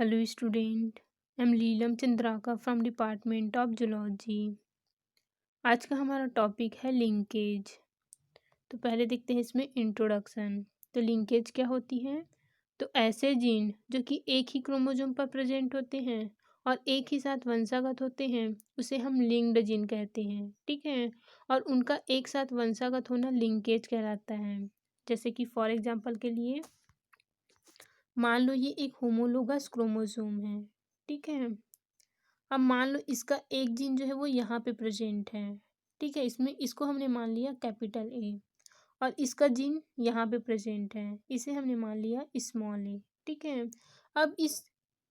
Hello student, I'm Leelam Chandraka from Department of Zoology। आज का हमारा टॉपिक है लिंकेज। तो पहले देखते हैं इसमें इंट्रोडक्शन। तो लिंकेज क्या होती है? तो ऐसे जीन जो कि एक ही क्रोमोसोम पर प्रेजेंट होते हैं और एक ही साथ वंशागत होते हैं उसे हम लिंक्ड जीन कहते हैं, ठीक है। और उनका एक साथ वंशागत होना लिंकेज कहलाता है। जैसे कि फॉर एग्जांपल के लिए मान लो ये एक होमोलोगस क्रोमोसोम है, ठीक है। अब मान लो इसका एक जीन जो है वो यहाँ पे प्रेजेंट है, ठीक है। इसमें इसको हमने मान लिया कैपिटल ए और इसका जीन यहाँ पे प्रेजेंट है, इसे हमने मान लिया स्मॉल ए, ठीक है। अब इस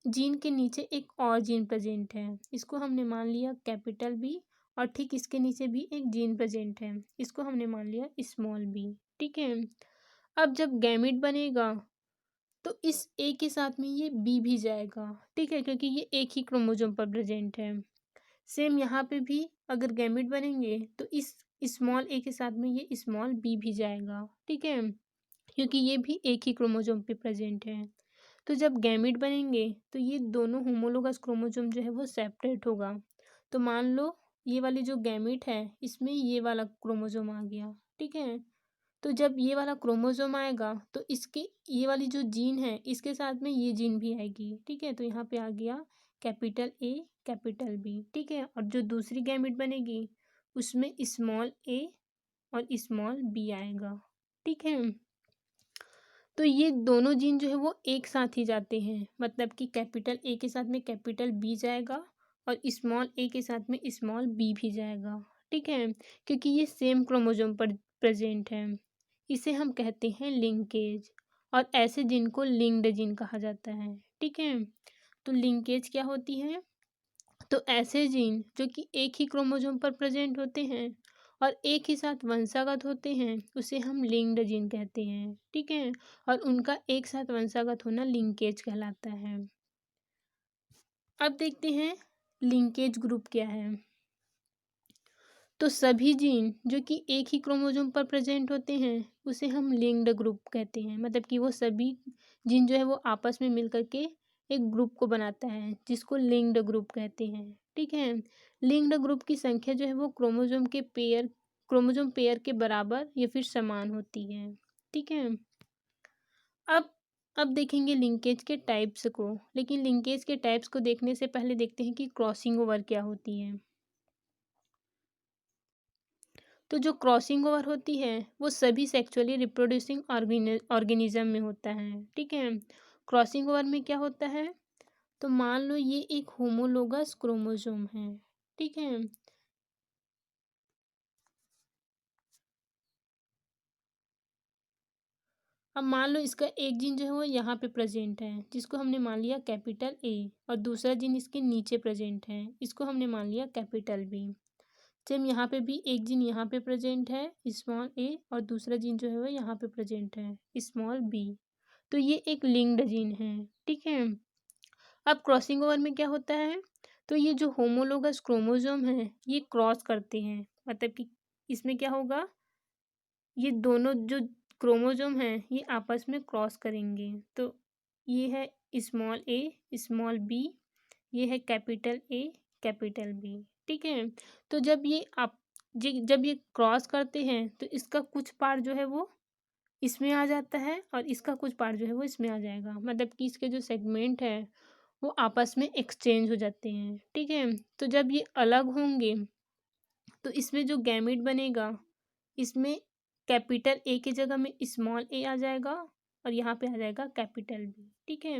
जीन के नीचे एक और जीन प्रेजेंट है, इसको हमने मान लिया कैपिटल बी और ठीक इसके नीचे भी एक जीन प्रेजेंट है, इसको हमने मान लिया स्मॉल बी, ठीक है। अब जब गैमिट बनेगा तो इस ए के साथ में ये बी भी जाएगा, ठीक है, क्योंकि ये एक ही क्रोमोसोम पर प्रेजेंट है। सेम यहाँ पे भी अगर गैमेट बनेंगे तो इस स्मॉल ए के साथ में ये स्मॉल बी भी जाएगा, ठीक है, क्योंकि ये भी एक ही क्रोमोसोम पे प्रेजेंट है। तो जब गैमेट बनेंगे तो ये दोनों होमोलोगस क्रोमोसोम जो है वो सेपरेट होगा। तो मान लो ये वाली जो गैमेट है इसमें ये वाला क्रोमोसोम आ गया, ठीक है। तो जब ये वाला क्रोमोसोम आएगा तो इसके ये वाली जो जीन है इसके साथ में ये जीन भी आएगी, ठीक है। तो यहाँ पे आ गया कैपिटल ए कैपिटल बी, ठीक है। और जो दूसरी गैमेट बनेगी उसमें स्मॉल ए और स्मॉल बी आएगा, ठीक है। तो ये दोनों जीन जो है वो एक साथ ही जाते हैं, मतलब कि कैपिटल ए के साथ में कैपिटल बी जाएगा और स्मॉल ए के साथ में स्मॉल बी भी जाएगा, ठीक है, क्योंकि ये सेम क्रोमोसोम पर प्रेजेंट है। इसे हम कहते हैं लिंकेज और ऐसे जीन को लिंक्ड जीन कहा जाता है, ठीक है। तो लिंकेज क्या होती है? तो ऐसे जीन जो कि एक ही क्रोमोसोम पर प्रेजेंट होते हैं और एक ही साथ वंशागत होते हैं उसे हम लिंक्ड जीन कहते हैं, ठीक है। और उनका एक साथ वंशागत होना लिंकेज कहलाता है। अब देखते हैं लिंकेज ग्रुप क्या है। तो सभी जीन जो कि एक ही क्रोमोसोम पर प्रेजेंट होते हैं उसे हम लिंक्ड ग्रुप कहते हैं, मतलब कि वो सभी जीन जो है वो आपस में मिलकर के एक ग्रुप को बनाता है जिसको लिंक्ड ग्रुप कहते हैं, ठीक है। लिंक्ड ग्रुप की संख्या जो है वो क्रोमोसोम पेयर के बराबर या फिर समान होती है, ठीक है। अब अब देखेंगे लिंकेज के टाइप्स को, लेकिन लिंकेज के टाइप्स को देखने से पहले देखते हैं कि क्रॉसिंग ओवर क्या होती है। तो जो क्रॉसिंग ओवर होती है वो सभी सेक्सुअली रिप्रोड्यूसिंग ऑर्गेनिज्म में होता है, ठीक है। क्रॉसिंग ओवर में क्या होता है? तो मान लो ये एक होमोलोगस क्रोमोसोम है, ठीक है। अब मान लो इसका एक जीन जो है वो यहाँ पे प्रेजेंट है जिसको हमने मान लिया कैपिटल ए और दूसरा जीन इसके नीचे प्रेजेंट है, इसको हमने मान लिया कैपिटल बी। सेम यहाँ पे भी एक जीन यहाँ पे प्रेजेंट है स्मॉल ए और दूसरा जीन जो है वो यहाँ पे प्रेजेंट है स्मॉल बी। तो ये एक लिंक्ड जीन है, ठीक है। अब क्रॉसिंग ओवर में क्या होता है? तो ये जो होमोलोगस क्रोमोसोम है ये क्रॉस करते हैं, मतलब कि इसमें क्या होगा, ये दोनों जो क्रोमोसोम हैं ये आपस में क्रॉस करेंगे। तो ये है स्मॉल ए स्मॉल बी, ये है कैपिटल ए कैपिटल बी, ठीक है। तो जब ये क्रॉस करते हैं तो इसका कुछ पार्ट जो है वो इसमें आ जाता है और इसका कुछ पार्ट जो है वो इसमें आ जाएगा, मतलब कि इसके जो सेगमेंट है वो आपस में एक्सचेंज हो जाते हैं, ठीक है। तो जब ये अलग होंगे तो इसमें जो गैमेट बनेगा इसमें कैपिटल ए की जगह में स्मॉल ए आ जाएगा और यहाँ पे आ जाएगा कैपिटल बी, ठीक है।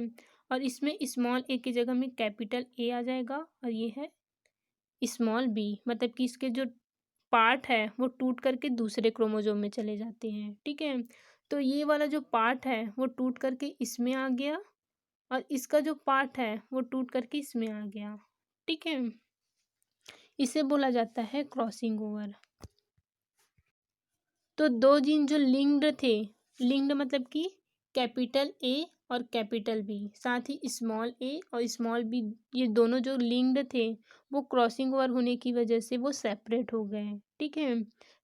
और इसमें स्मॉल ए की जगह में कैपिटल ए आ जाएगा और ये है स्मॉल बी, मतलब कि इसके जो पार्ट है वो टूट करके दूसरे क्रोमोसोम में चले जाते हैं, ठीक है। तो ये वाला जो पार्ट है वो टूट करके इसमें आ गया और इसका जो पार्ट है वो टूट करके इसमें आ गया, ठीक है। इसे बोला जाता है क्रॉसिंग ओवर। तो दो जीन जो लिंक्ड थे, लिंक्ड मतलब कि कैपिटल ए और कैपिटल बी, साथ ही स्मॉल ए और स्मॉल बी, ये दोनों जो लिंक्ड थे वो क्रॉसिंग ओवर होने की वजह से वो सेपरेट हो गए, ठीक है।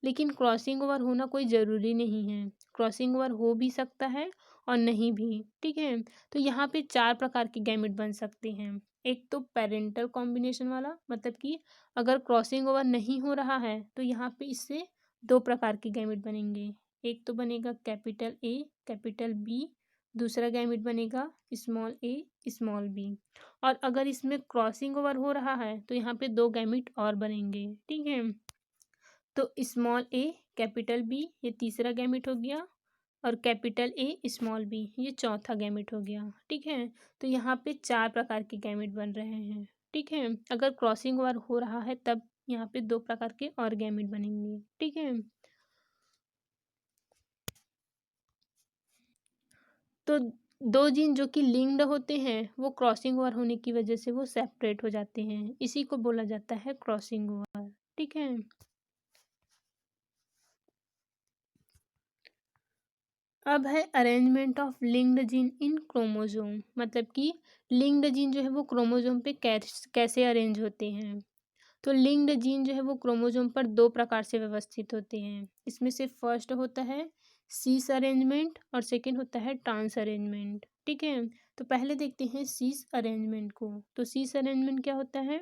लेकिन क्रॉसिंग ओवर होना कोई ज़रूरी नहीं है, क्रॉसिंग ओवर हो भी सकता है और नहीं भी। ठीक है, तो यहाँ पे 4 प्रकार के गैमेट बन सकते हैं। एक तो पेरेंटल कॉम्बिनेशन वाला, मतलब कि अगर क्रॉसिंग ओवर नहीं हो रहा है तो यहाँ पे इससे 2 प्रकार के गैमेट बनेंगे। एक तो बनेगा कैपिटल ए कैपिटल बी, दूसरा गैमेट बनेगा स्मॉल ए स्मॉल बी। और अगर इसमें क्रॉसिंग ओवर हो रहा है तो यहाँ पे 2 गैमेट और बनेंगे। ठीक है, तो स्मॉल ए कैपिटल बी ये तीसरा गैमेट हो गया, और कैपिटल ए स्मॉल बी ये चौथा गैमेट हो गया। ठीक है, तो यहाँ पे 4 प्रकार के गैमेट बन रहे हैं। ठीक है, अगर क्रॉसिंग ओवर हो रहा है तब यहाँ पे 2 प्रकार के और गैमेट बनेंगे। ठीक है, तो 2 जीन जो कि लिंक्ड होते हैं वो क्रॉसिंग ओवर होने की वजह से वो सेपरेट हो जाते हैं, इसी को बोला जाता है क्रॉसिंग ओवर। ठीक है, अब है arrangement of linked gene in chromosome, मतलब कि लिंक्ड जीन जो है वो क्रोमोसोम पे कैसे अरेंज होते हैं। तो लिंक्ड जीन जो है वो क्रोमोसोम पर 2 प्रकार से व्यवस्थित होते हैं। इसमें से फर्स्ट होता है सीस अरेंजमेंट और सेकंड होता है ट्रांस अरेंजमेंट। ठीक है, तो पहले देखते हैं सीस अरेंजमेंट को। तो सीस अरेंजमेंट क्या होता है,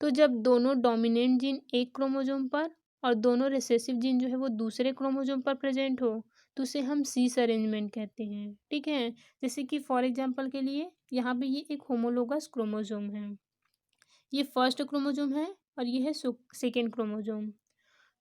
तो जब दोनों डोमिनेंट जीन एक क्रोमोसोम पर और दोनों रिसेसिव जीन जो है वो दूसरे क्रोमोसोम पर प्रेजेंट हो तो उसे हम सीस अरेंजमेंट कहते हैं। ठीक है, जैसे कि फॉर एग्जांपल के लिए यहाँ पे ये एक होमोलोगस क्रोमोसोम है, ये फर्स्ट क्रोमोसोम है और ये है सेकेंड क्रोमोसोम।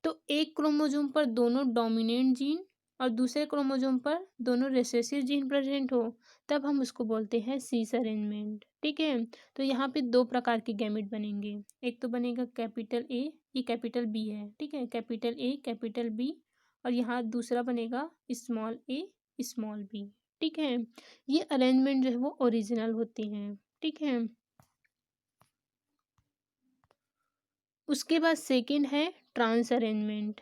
तो एक क्रोमोसोम पर दोनों डोमिनेंट जीन और दूसरे क्रोमोसोम पर दोनों रिसेसिव जीन प्रेजेंट हो तब हम उसको बोलते हैं सीस अरेंजमेंट। ठीक है, तो यहाँ पे 2 प्रकार के गैमेट बनेंगे। एक तो बनेगा कैपिटल ए, ये कैपिटल बी है। ठीक है, कैपिटल ए कैपिटल बी, और यहाँ दूसरा बनेगा स्मॉल ए स्मॉल बी। ठीक है, ये अरेंजमेंट जो है वो ओरिजिनल होती हैं। ठीक है, उसके बाद सेकंड है ट्रांस अरेंजमेंट।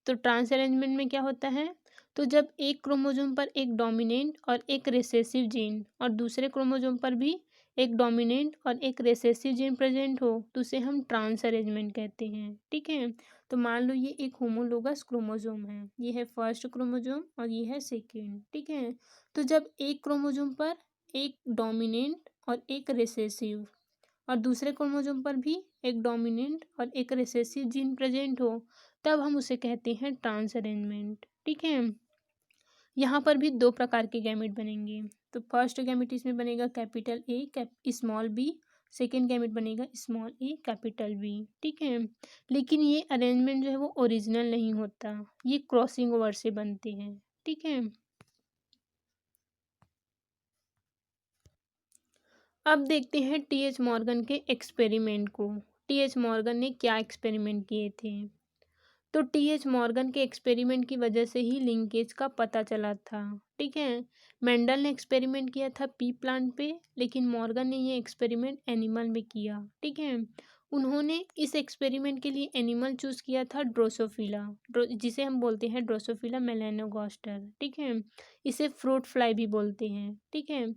तो ट्रांस अरेंजमेंट में क्या होता है, तो जब एक क्रोमोसोम पर एक डोमिनेंट और एक रिसेसिव जीन और दूसरे क्रोमोसोम पर भी एक डोमिनेंट और एक रिसेसिव जीन प्रेजेंट हो तो उसे हम ट्रांस अरेंजमेंट कहते हैं। ठीक है, तो मान लो ये एक होमोलोगस क्रोमोसोम है, ये है फर्स्ट क्रोमोसोम और ये है सेकेंड। ठीक है, तो जब एक क्रोमोसोम पर एक डोमिनेंट और एक रिसेसिव और दूसरे क्रोमोसोम पर भी एक डोमिनेंट और एक रिसेसिव जीन प्रेजेंट हो तब हम उसे कहते हैं ट्रांस अरेंजमेंट। ठीक है, यहाँ पर भी 2 प्रकार के गैमेट बनेंगे। तो फर्स्ट गैमेट इसमें बनेगा capital A small B, second gamete बनेगा स्मॉल ए कैपिटल बी। ठीक है, लेकिन ये अरेंजमेंट जो है वो ओरिजिनल नहीं होता, ये क्रॉसिंग ओवर से बनते हैं। ठीक है, अब देखते हैं टी.एच. मॉर्गन के एक्सपेरिमेंट को। टी.एच. मॉर्गन ने क्या एक्सपेरिमेंट किए थे, तो टी.एच. मॉर्गन के एक्सपेरिमेंट की वजह से ही लिंकेज का पता चला था। ठीक है, मेंडल ने एक्सपेरिमेंट किया था पी प्लांट पे, लेकिन मॉर्गन ने ये एक्सपेरिमेंट एनिमल में किया। ठीक है, उन्होंने इस एक्सपेरिमेंट के लिए एनिमल चूज़ किया था ड्रोसोफिला, जिसे हम बोलते हैं ड्रोसोफिला मेलानोगास्टर। ठीक है, इसे फ्रूट फ्लाई भी बोलते हैं। ठीक है,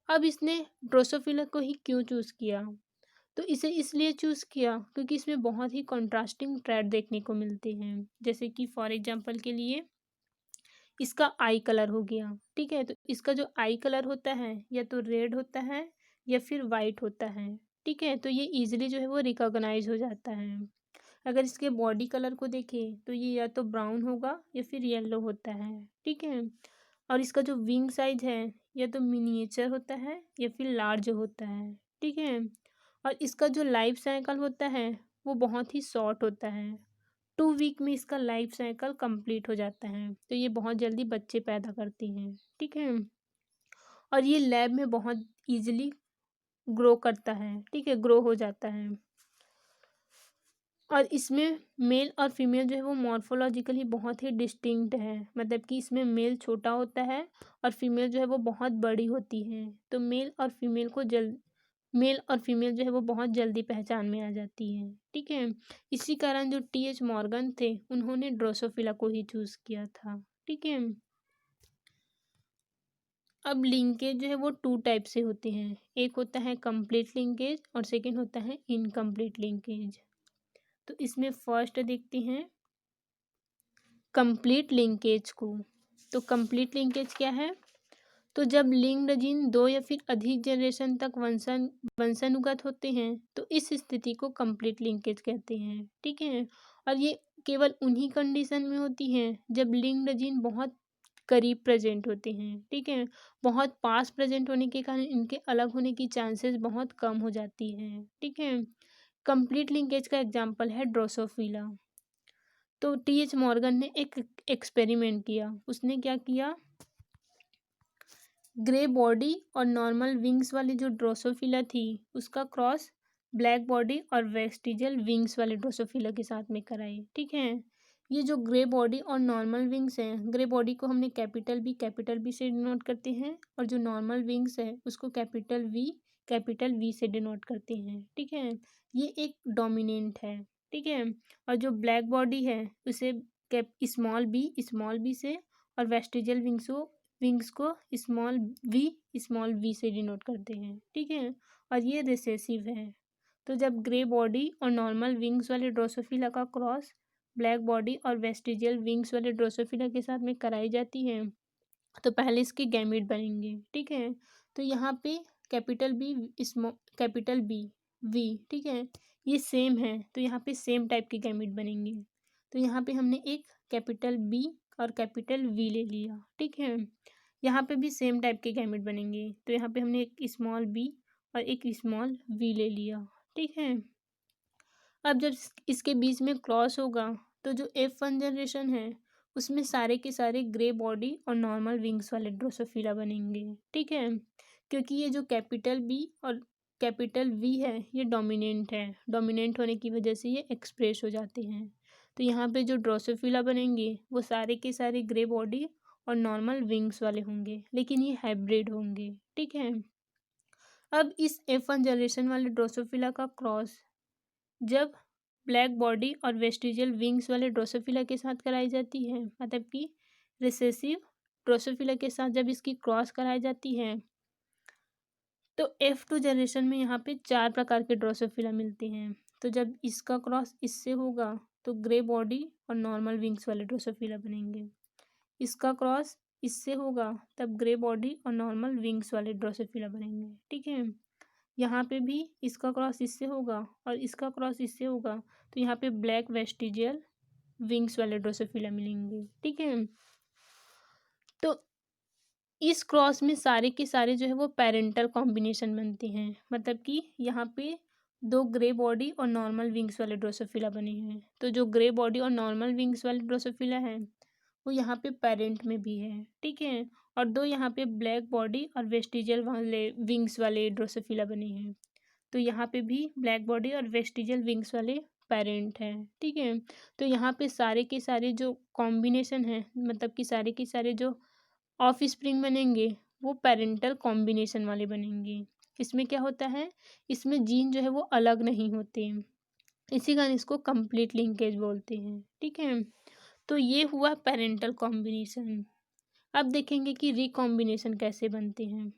अब इसने ड्रोसोफिला को ही क्यों चूज़ किया, तो इसे इसलिए चूज़ किया क्योंकि इसमें बहुत ही कंट्रास्टिंग ट्रेड देखने को मिलते हैं। जैसे कि फॉर एग्जांपल के लिए इसका आई कलर हो गया। ठीक है, तो इसका जो आई कलर होता है या तो रेड होता है या फिर वाइट होता है। ठीक है, तो ये इजीली जो है वो रिकॉग्नाइज हो जाता है। अगर इसके बॉडी कलर को देखें तो ये या तो ब्राउन होगा या फिर येलो होता है। ठीक है, और इसका जो विंग साइज है या तो मिनिएचर होता है या फिर लार्ज होता है। ठीक है, और इसका जो लाइफ साइकिल होता है वो बहुत ही शॉर्ट होता है, 2 वीक में इसका लाइफ साइकिल कंप्लीट हो जाता है, तो ये बहुत जल्दी बच्चे पैदा करती हैं। ठीक है, और ये लैब में बहुत ईजिली ग्रो करता है। ठीक है, ग्रो हो जाता है, और इसमें मेल और फीमेल जो है वो मॉर्फोलॉजिकली बहुत ही डिस्टिंक्ट है, मतलब कि इसमें मेल छोटा होता है और फीमेल जो है वो बहुत बड़ी होती है। तो मेल और फीमेल जो है वो बहुत जल्दी पहचान में आ जाती है। ठीक है, इसी कारण जो टी.एच. मॉर्गन थे उन्होंने ड्रोसोफिला को ही चूज़ किया था। ठीक है, अब लिंकेज जो है वो 2 टाइप से होते हैं, एक होता है कंप्लीट लिंकेज और सेकंड होता है इनकम्प्लीट लिंकेज। तो इसमें फर्स्ट देखते हैं कंप्लीट लिंकेज को। तो कंप्लीट लिंकेज क्या है? तो जब लिंक्ड जीन 2 या फिर अधिक जनरेशन तक वंशानुगत होते हैं तो इस स्थिति को कंप्लीट लिंकेज कहते हैं। ठीक है, और ये केवल उन्हीं कंडीशन में होती हैं जब लिंक्ड जीन बहुत करीब प्रेजेंट होते हैं। ठीक है, बहुत पास प्रेजेंट होने के कारण इनके अलग होने की चांसेस बहुत कम हो जाती हैं। ठीक है, कंप्लीट लिंकेज का एग्जाम्पल है ड्रोसोफिला। तो टी.एच. मॉर्गन ने एक एक्सपेरिमेंट किया। उसने क्या किया, ग्रे बॉडी और नॉर्मल विंग्स वाली जो ड्रोसोफिला थी उसका क्रॉस ब्लैक बॉडी और वेस्टिजियल विंग्स वाले ड्रोसोफिला के साथ में कराई। ठीक है, ये जो ग्रे बॉडी और नॉर्मल विंग्स हैं, ग्रे बॉडी को हमने कैपिटल बी से डिनोट करते हैं और जो नॉर्मल विंग्स है उसको कैपिटल वी से डिनोट करते हैं। ठीक है, ये एक डोमिनेंट है। ठीक है, और जो ब्लैक बॉडी है उसे स्मॉल बी से और वेस्टिजियल विंग्स को स्मॉल वी से डिनोट करते हैं। ठीक है, और ये रिसेसिव है। तो जब ग्रे बॉडी और नॉर्मल विंग्स वाले ड्रोसोफिला का क्रॉस ब्लैक बॉडी और वेस्टिजियल विंग्स वाले ड्रोसोफिला के साथ में कराई जाती है तो पहले इसके गैमेट बनेंगे। ठीक है, तो यहाँ पे कैपिटल बी वी, ठीक है, ये सेम है तो यहाँ पे सेम टाइप के गैमेट बनेंगे। तो यहाँ पे हमने एक कैपिटल बी और कैपिटल वी ले लिया। ठीक है, यहाँ पे भी सेम टाइप के गैमेट बनेंगे तो यहाँ पे हमने एक स्मॉल बी और एक स्मॉल वी ले लिया। ठीक है, अब जब इसके बीच में क्रॉस होगा तो जो F1 जनरेशन है उसमें सारे के सारे ग्रे बॉडी और नॉर्मल विंग्स वाले ड्रोसोफिला बनेंगे। ठीक है, क्योंकि ये जो कैपिटल बी और कैपिटल वी है ये डोमिनेंट है, डोमिनेंट होने की वजह से ये एक्सप्रेस हो जाते हैं। तो यहाँ पे जो ड्रोसोफिला बनेंगे वो सारे के सारे ग्रे बॉडी और नॉर्मल विंग्स वाले होंगे लेकिन ये हाइब्रिड होंगे। ठीक है, अब इस F1 जनरेशन वाले ड्रोसोफिला का क्रॉस जब ब्लैक बॉडी और वेस्टिजियल विंग्स वाले ड्रोसोफिला के साथ कराई जाती है, मतलब कि रिसेसिव ड्रोसोफिला के साथ जब इसकी क्रॉस कराई जाती है तो F2 जनरेशन में यहाँ पे 4 प्रकार के ड्रोसोफिला मिलते हैं। तो जब इसका क्रॉस इससे होगा तो ग्रे बॉडी और नॉर्मल विंग्स वाले ड्रोसोफिला बनेंगे। इसका क्रॉस इससे होगा तब ग्रे बॉडी और नॉर्मल विंग्स वाले ड्रोसोफिला बनेंगे। ठीक है, यहाँ पे भी इसका क्रॉस इससे होगा और इसका क्रॉस इससे होगा तो यहाँ पे ब्लैक वेस्टिजियल विंग्स वाले ड्रोसोफिला मिलेंगे। ठीक है, तो इस क्रॉस में सारे के सारे जो है वो पेरेंटल कॉम्बिनेशन बनते हैं, मतलब कि यहाँ पे 2 ग्रे बॉडी और नॉर्मल विंग्स वाले ड्रोसोफिला बने हैं। तो जो ग्रे बॉडी और नॉर्मल विंग्स वाले ड्रोसोफिला हैं वो यहाँ पे पेरेंट में भी है। ठीक है, और 2 यहाँ पे ब्लैक बॉडी और वेस्टिजियल वाले विंग्स वाले ड्रोसोफिला बने हैं। तो यहाँ पे भी ब्लैक बॉडी और वेस्टिजियल विंग्स वाले पेरेंट हैं। ठीक है, तो यहाँ पे सारे के सारे जो कॉम्बिनेशन है, मतलब कि सारे के सारे जो ऑफ स्प्रिंग बनेंगे वो पेरेंटल कॉम्बिनेशन वाले बनेंगे। इसमें क्या होता है, इसमें जीन जो है वो अलग नहीं होते, इसी कारण इसको कंप्लीट लिंकेज बोलते हैं। ठीक है, तो ये हुआ पेरेंटल कॉम्बिनेशन। अब देखेंगे कि रिकॉम्बिनेशन कैसे बनते हैं।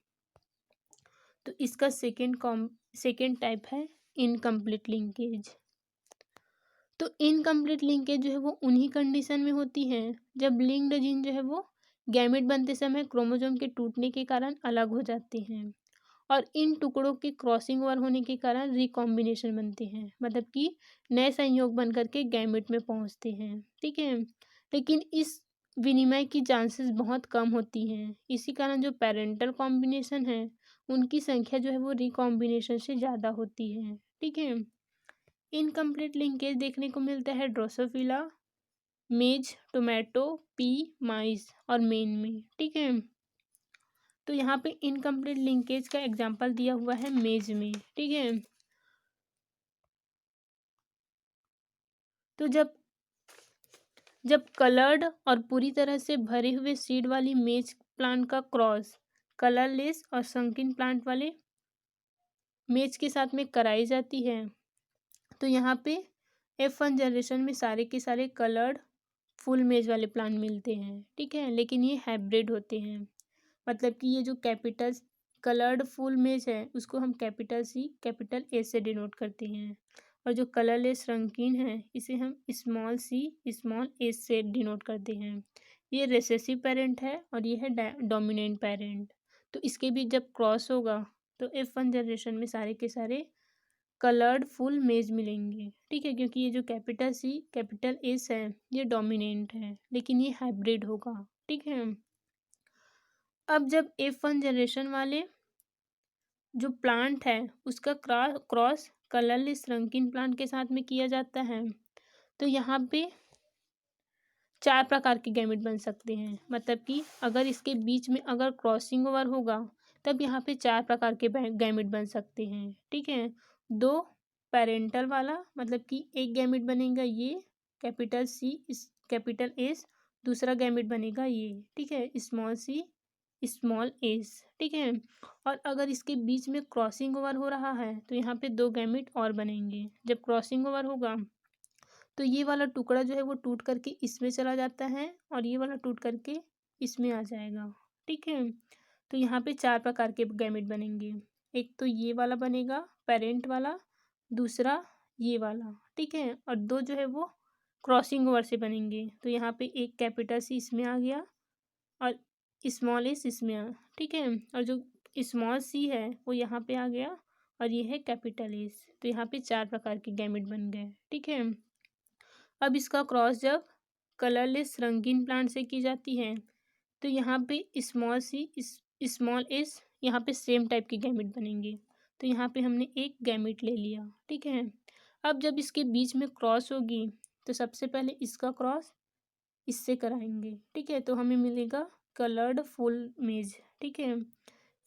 तो इसका सेकेंड टाइप है इनकम्प्लीट लिंकेज। तो इनकम्प्लीट लिंकेज जो है वो उन्हीं कंडीशन में होती है जब लिंक्ड जीन जो है वो गैमेट बनते समय क्रोमोसोम के टूटने के कारण अलग हो जाते हैं और इन टुकड़ों के क्रॉसिंग ओवर होने के कारण रिकॉम्बिनेशन बनते हैं, मतलब कि नए संयोग बन करके गैमेट में पहुंचते हैं। ठीक है, लेकिन इस विनिमय की चांसेस बहुत कम होती हैं, इसी कारण जो पेरेंटल कॉम्बिनेशन है उनकी संख्या जो है वो रिकॉम्बिनेशन से ज़्यादा होती है। ठीक है, इनकम्प्लीट लिंकेज देखने को मिलता है ड्रोसोफिला, मेज, टोमेटो, पी, माइस और मेन में। ठीक है, तो यहाँ पे इनकम्प्लीट लिंकेज का एग्जांपल दिया हुआ है मेज में। ठीक है, तो जब कलर्ड और पूरी तरह से भरे हुए सीड वाली मेज प्लांट का क्रॉस कलरलेस और संकीर्ण प्लांट वाले मेज के साथ में कराई जाती है तो यहाँ पे F1 जनरेशन में सारे के सारे कलर्ड फुल मेज वाले प्लांट मिलते हैं। ठीक है, लेकिन ये हाइब्रिड होते हैं, मतलब कि ये जो कैपिटल कलर्ड फुल मेज है उसको हम कैपिटल A से डिनोट करते हैं और जो कलरलेस रंगीन है इसे हम स्मॉल a से डिनोट करते हैं। ये रिसेसिव पेरेंट है और ये है डोमिनेंट पेरेंट। तो इसके बीच जब क्रॉस होगा तो F1 जनरेशन में सारे के सारे कलर्ड फुल मेज मिलेंगे, ठीक है, क्योंकि ये जो कैपिटल C कैपिटल S है ये डोमिनेंट है, लेकिन ये हाइब्रिड होगा, ठीक है। अब जब F1 जनरेशन वाले जो प्लांट है उसका क्रॉस कलरलेस रंगीन प्लांट के साथ में किया जाता है, तो यहाँ पे 4 प्रकार के गैमेट बन सकते हैं। मतलब कि अगर इसके बीच में अगर क्रॉसिंग ओवर होगा तब यहाँ पे 4 प्रकार के गैमेट बन सकते हैं, ठीक है। 2 पेरेंटल वाला, मतलब कि एक गैमेट बनेगा ये कैपिटल C इस कैपिटल S, दूसरा गैमेट बनेगा ये, ठीक है, स्मॉल c स्मॉल s, ठीक है। और अगर इसके बीच में क्रॉसिंग ओवर हो रहा है तो यहाँ पे 2 गैमेट और बनेंगे। जब क्रॉसिंग ओवर होगा तो ये वाला टुकड़ा जो है वो टूट करके इसमें चला जाता है और ये वाला टूट करके इसमें आ जाएगा, ठीक है। तो यहाँ पे 4 प्रकार के गैमेट बनेंगे। एक तो ये वाला बनेगा पेरेंट वाला, दूसरा ये वाला, ठीक है, और 2 जो है वो क्रॉसिंग ओवर से बनेंगे। तो यहाँ पे एक कैपिटल C इसमें आ गया और स्मॉल s इसमें आ, ठीक है, और जो स्मॉल c है वो यहाँ पे आ गया और ये है कैपिटल S। तो यहाँ पे 4 प्रकार के गैमेट बन गए, ठीक है। अब इसका क्रॉस जब कलरलेस रंगीन प्लांट से की जाती है तो यहाँ पे स्मॉल c स्मॉल s यहाँ पे सेम टाइप के गैमेट बनेंगे। तो यहाँ पे हमने एक गैमेट ले लिया, ठीक है। अब जब इसके बीच में क्रॉस होगी तो सबसे पहले इसका क्रॉस इससे कराएंगे, ठीक है, तो हमें मिलेगा कलर्ड फुल मेज, ठीक है।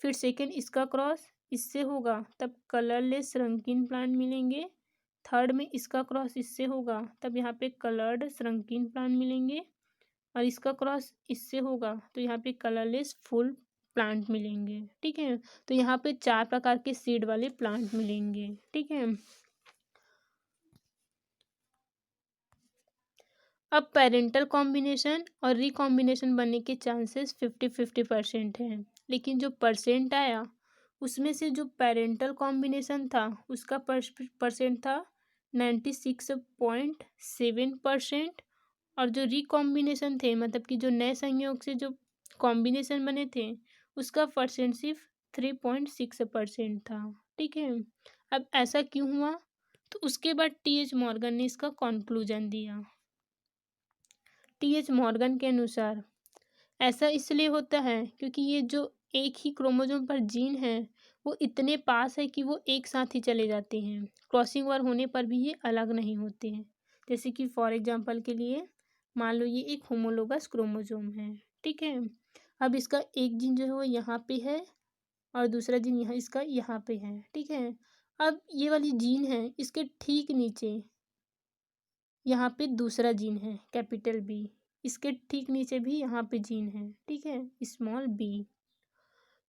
फिर सेकेंड इसका क्रॉस इससे होगा तब कलरलेस रंगीन प्लांट मिलेंगे। थर्ड में इसका क्रॉस इससे होगा तब यहाँ पे कलर्ड रंगीन प्लांट मिलेंगे। और इसका क्रॉस इससे होगा तो यहाँ पे कलरलेस फुल प्लांट मिलेंगे, ठीक है। तो यहाँ पे 4 प्रकार के सीड वाले प्लांट मिलेंगे, ठीक है। अब पेरेंटल कॉम्बिनेशन और रिकॉम्बिनेशन बनने के चांसेस 50-50% हैं, लेकिन जो परसेंट आया उसमें से जो पेरेंटल कॉम्बिनेशन था उसका परसेंट था 96.7%। और जो रिकॉम्बिनेशन थे, मतलब कि जो नए संयोग से जो कॉम्बिनेशन बने थे उसका परसेंट सिर्फ 3.6% था, ठीक है। अब ऐसा क्यों हुआ, तो उसके बाद TH मॉर्गन ने इसका कंक्लूजन दिया। TH मॉर्गन के अनुसार ऐसा इसलिए होता है क्योंकि ये जो एक ही क्रोमोसोम पर जीन है वो इतने पास है कि वो एक साथ ही चले जाते हैं। क्रॉसिंग ओवर होने पर भी ये अलग नहीं होते हैं। जैसे कि फॉर एग्जांपल के लिए मान लो ये एक होमोलोगस क्रोमोसोम है, ठीक है। अब इसका एक जीन जो है वो यहाँ पे है और दूसरा जीन यहाँ इसका यहाँ पे है, ठीक है। अब ये वाली जीन है इसके ठीक नीचे यहाँ पे दूसरा जीन है कैपिटल B, इसके ठीक नीचे भी यहाँ पे जीन है, ठीक है, स्मॉल b।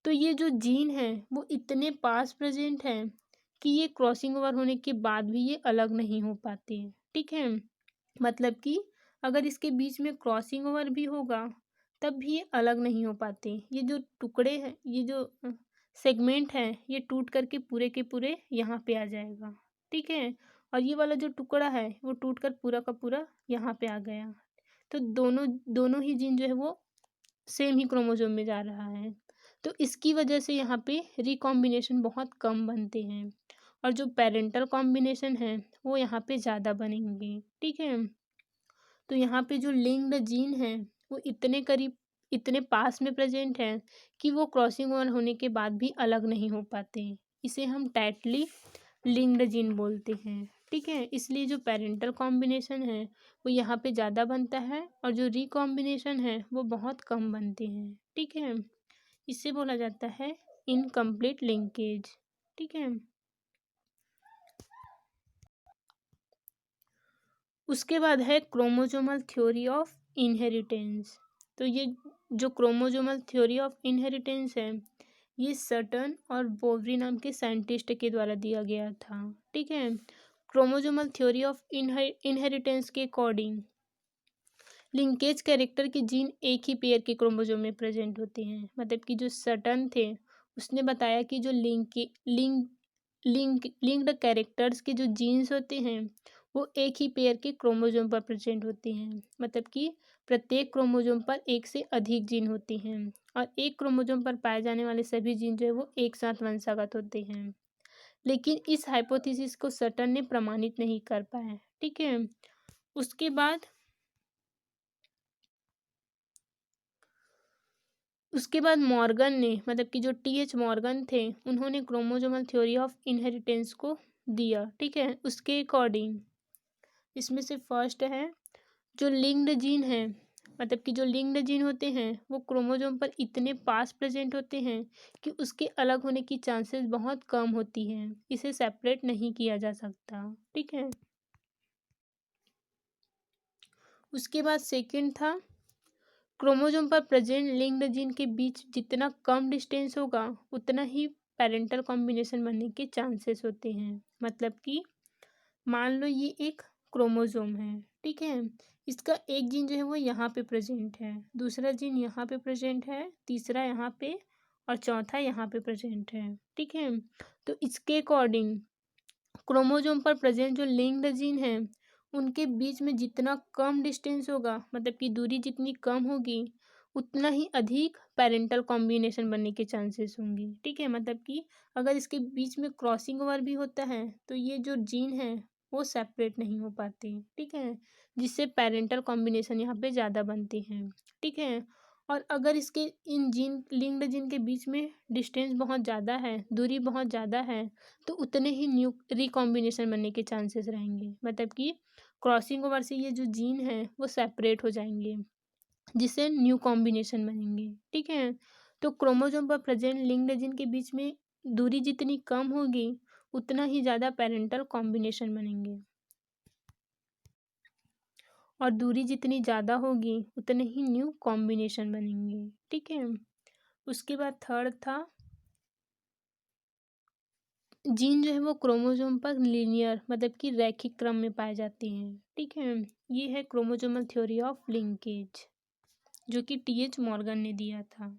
तो ये जो जीन है वो इतने पास प्रेजेंट है कि ये क्रॉसिंग ओवर होने के बाद भी ये अलग नहीं हो पाते हैं, ठीक है। मतलब कि अगर इसके बीच में क्रॉसिंग ओवर भी होगा तब भी ये अलग नहीं हो पाते। ये जो टुकड़े हैं, ये जो सेगमेंट है ये टूट करके पूरे के पूरे यहाँ पे आ जाएगा, ठीक है। और ये वाला जो टुकड़ा है वो टूट कर पूरा का पूरा यहाँ पे आ गया। तो दोनों दोनों ही जीन जो है वो सेम ही क्रोमोसोम में जा रहा है। तो इसकी वजह से यहाँ पे रिकॉम्बिनेशन बहुत कम बनते हैं और जो पेरेंटल कॉम्बिनेशन है वो यहाँ पे ज़्यादा बनेंगे, ठीक है। तो यहाँ पे जो लिंक्ड जीन है वो इतने करीब इतने पास में प्रेजेंट है कि वो क्रॉसिंग ओवर होने के बाद भी अलग नहीं हो पाते। इसे हम टाइटली लिंक्ड जीन बोलते हैं, ठीक है। इसलिए जो पेरेंटल कॉम्बिनेशन है वो यहाँ पे ज़्यादा बनता है और जो रिकॉम्बिनेशन है वो बहुत कम बनते हैं, ठीक है। इसे बोला जाता है इनकम्प्लीट लिंकेज, ठीक है। उसके बाद है क्रोमोसोमल थ्योरी ऑफ इनहेरिटेंस। तो ये जो क्रोमोसोमल थ्योरी ऑफ इनहेरिटेंस है ये सर्टन और बोवरी नाम के साइंटिस्ट के द्वारा दिया गया था, ठीक है। क्रोमोसोमल थ्योरी ऑफ इनहेरिटेंस के अकॉर्डिंग लिंकेज कैरेक्टर के जीन एक ही पेयर के क्रोमोसोम में प्रेजेंट होते हैं। मतलब कि जो सर्टन थे उसने बताया कि जो लिंक्ड कैरेक्टर्स के जो जीन्स होते हैं वो एक ही पेयर के क्रोमोसोम पर प्रेजेंट होते हैं, मतलब कि प्रत्येक क्रोमोसोम पर एक से अधिक जीन होते हैं और एक क्रोमोसोम पर पाए जाने वाले सभी जीन जो है वो एक साथ वंशागत होते हैं। लेकिन इस हाइपोथेसिस को सटन ने प्रमाणित नहीं कर पाया। ठीक है। उसके बाद मॉर्गन ने, मतलब कि जो टीएच मॉर्गन थे, उन्होंने क्रोमोसोमल थ्योरी ऑफ इनहेरिटेंस को दिया। ठीक है। उसके अकॉर्डिंग इसमें से फर्स्ट है जो लिंक्ड जीन है, मतलब कि जो लिंक्ड जीन होते हैं वो क्रोमोसोम पर इतने पास प्रेजेंट होते हैं कि उसके अलग होने की चांसेस बहुत कम होती हैं, इसे सेपरेट नहीं किया जा सकता। ठीक है। उसके बाद सेकंड था क्रोमोसोम पर प्रेजेंट लिंक्ड जीन के बीच जितना कम डिस्टेंस होगा उतना ही पेरेंटल कॉम्बिनेशन बनने के चांसेस होते हैं। मतलब कि मान लो ये एक क्रोमोसोम है, ठीक है, इसका एक जीन जो है वो यहाँ पे प्रेजेंट है, दूसरा जीन यहाँ पे प्रेजेंट है, तीसरा यहाँ पे और चौथा यहाँ पे प्रेजेंट है। ठीक है। तो इसके अकॉर्डिंग क्रोमोसोम पर प्रेजेंट जो लिंक्ड जीन है उनके बीच में जितना कम डिस्टेंस होगा, मतलब कि दूरी जितनी कम होगी, उतना ही अधिक पेरेंटल कॉम्बिनेशन बनने के चांसेस होंगे। ठीक है। मतलब कि अगर इसके बीच में क्रॉसिंग ओवर भी होता है तो ये जो जीन है वो सेपरेट नहीं हो पाते। ठीक है। जिससे पेरेंटल कॉम्बिनेशन यहाँ पे ज़्यादा बनते हैं। ठीक है। और अगर इसके इन जीन लिंक्ड जीन के बीच में डिस्टेंस बहुत ज़्यादा है, दूरी बहुत ज़्यादा है, तो उतने ही न्यू रिकॉम्बिनेशन बनने के चांसेस रहेंगे। मतलब कि क्रॉसिंग ओवर से ये जो जीन है वो सेपरेट हो जाएंगे, जिससे न्यू कॉम्बिनेशन बनेंगे। ठीक है। तो क्रोमोसोम पर प्रेजेंट लिंक्ड जीन के बीच में दूरी जितनी कम होगी उतना ही ज़्यादा पेरेंटल कॉम्बिनेशन बनेंगे, और दूरी जितनी ज़्यादा होगी उतने ही न्यू कॉम्बिनेशन बनेंगे। ठीक है। उसके बाद थर्ड था जीन जो है वो क्रोमोसोम पर लीनियर, मतलब कि रैखिक क्रम में पाए जाते हैं। ठीक है। ये है क्रोमोसोमल थ्योरी ऑफ लिंकेज जो कि टीएच मॉर्गन ने दिया था।